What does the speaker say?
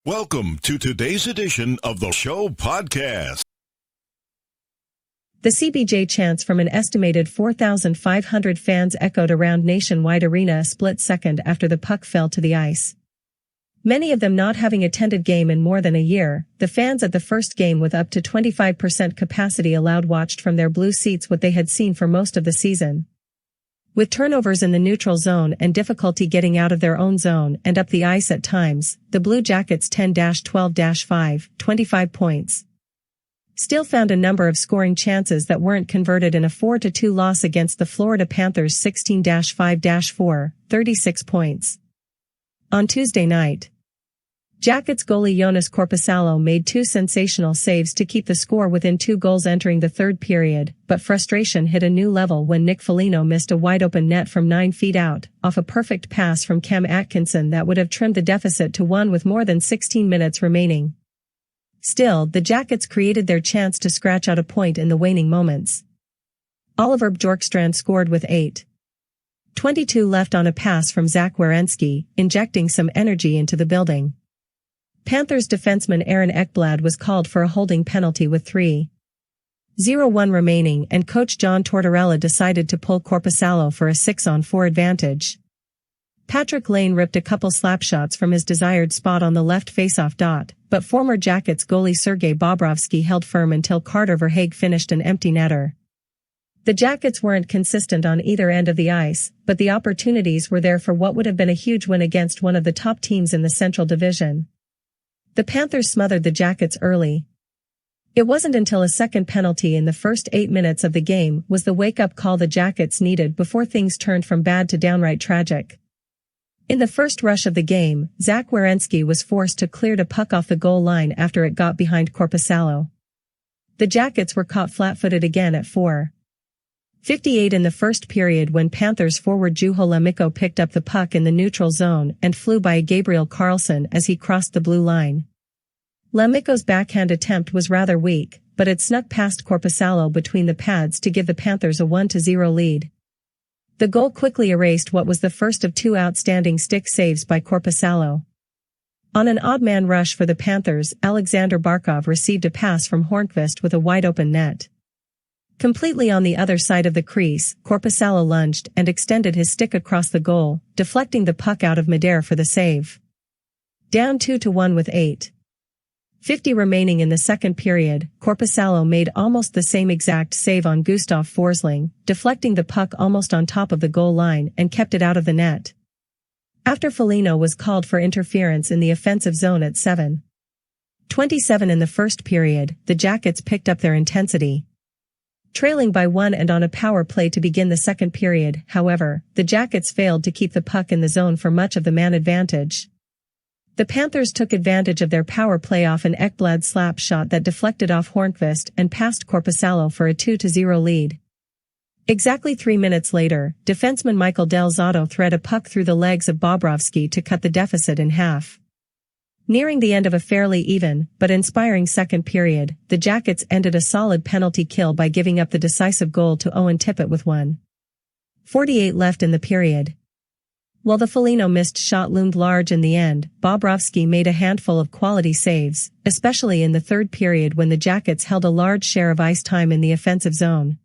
Welcome to today's edition of the show podcast. The CBJ chants from an estimated 4,500 fans echoed around Nationwide Arena a split second after the puck fell to the ice. Many of them not having attended game in more than a year, the fans at the first game with up to 25% capacity allowed watched from their blue seats what they had seen for most of the season. With turnovers in the neutral zone and difficulty getting out of their own zone and up the ice at times, the Blue Jackets 10-12-5, 25 points. Still found a number of scoring chances that weren't converted in a 4-2 loss against the Florida Panthers 16-5-4, 36 points. On Tuesday night, Jackets goalie Joonas Korpisalo made two sensational saves to keep the score within 2 goals entering the third period, but frustration hit a new level when Nick Foligno missed a wide-open net from 9 feet out, off a perfect pass from Cam Atkinson that would have trimmed the deficit to 1 with more than 16 minutes remaining. Still, the Jackets created their chance to scratch out a point in the waning moments. Oliver Bjorkstrand scored with 8:22 left on a pass from Zach Werenski, injecting some energy into the building. Panthers defenseman Aaron Ekblad was called for a holding penalty with 3:01 remaining, and coach John Tortorella decided to pull Korpisalo for a 6-on-4 advantage. Patrik Laine ripped a couple slapshots from his desired spot on the left faceoff dot, but former Jackets goalie Sergei Bobrovsky held firm until Carter Verhaeghe finished an empty netter. The Jackets weren't consistent on either end of the ice, but the opportunities were there for what would have been a huge win against one of the top teams in the Central Division. The Panthers smothered the Jackets early. It wasn't until a second penalty in the first 8 minutes of the game was the wake-up call the Jackets needed before things turned from bad to downright tragic. In the first rush of the game, Zach Werenski was forced to clear the puck off the goal line after it got behind Korpisalo. The Jackets were caught flat-footed again at 4:58 in the first period when Panthers forward Juho Lammikko picked up the puck in the neutral zone and flew by Gabriel Carlsson as he crossed the blue line. Lammikkos' backhand attempt was rather weak, but it snuck past Korpisalo between the pads to give the Panthers a 1-0 lead. The goal quickly erased what was the first of 2 outstanding stick saves by Korpisalo. On an odd-man rush for the Panthers, Aleksander Barkov received a pass from Hornqvist with a wide-open net. Completely on the other side of the crease, Korpisalo lunged and extended his stick across the goal, deflecting the puck out of midair for the save. Down 2-1 with 8:50 remaining in the second period, Korpisalo made almost the same exact save on Gustav Forsling, deflecting the puck almost on top of the goal line and kept it out of the net. After Foligno was called for interference in the offensive zone at 7:27 in the first period, the Jackets picked up their intensity. Trailing by 1 and on a power play to begin the second period, however, the Jackets failed to keep the puck in the zone for much of the man advantage. The Panthers took advantage of their power play off an Ekblad slap shot that deflected off Hornqvist and passed Korpisalo for a 2-0 lead. Exactly 3 minutes later, defenseman Michael Del Zotto thread a puck through the legs of Bobrovsky to cut the deficit in half. Nearing the end of a fairly even, but inspiring second period, the Jackets ended a solid penalty kill by giving up the decisive goal to Owen Tippett with 1:48 left in the period. While the Foligno missed shot loomed large in the end, Bobrovsky made a handful of quality saves, especially in the third period when the Jackets held a large share of ice time in the offensive zone.